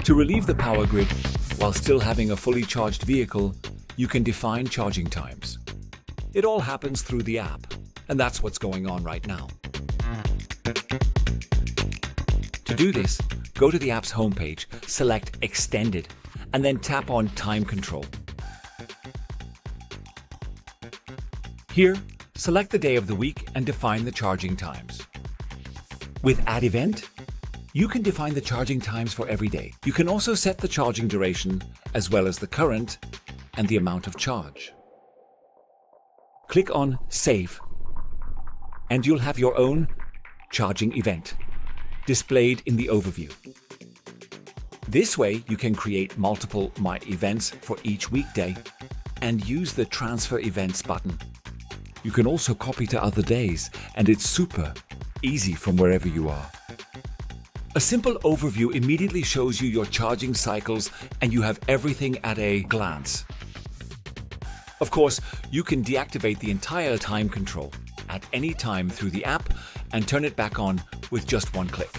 To relieve the power grid while still having a fully charged vehicle, you can define charging times. It all happens through the app, and that's what's going on right now. To do this, go to the app's homepage, select Extended, and then tap on Time Control. Here, select the day of the week and define the charging times. With Add Event, you can define the charging times for every day. You can also set the charging duration, as well as the current and the amount of charge. Click on Save, and you'll have your own charging event displayed in the overview. This way, you can create multiple My Events for each weekday and use the Transfer Events button. You can also copy to other days, and it's super easy from wherever you are. A simple overview immediately shows you your charging cycles, and you have everything at a glance. Of course, you can deactivate the entire time control at any time through the app and turn it back on with just one click.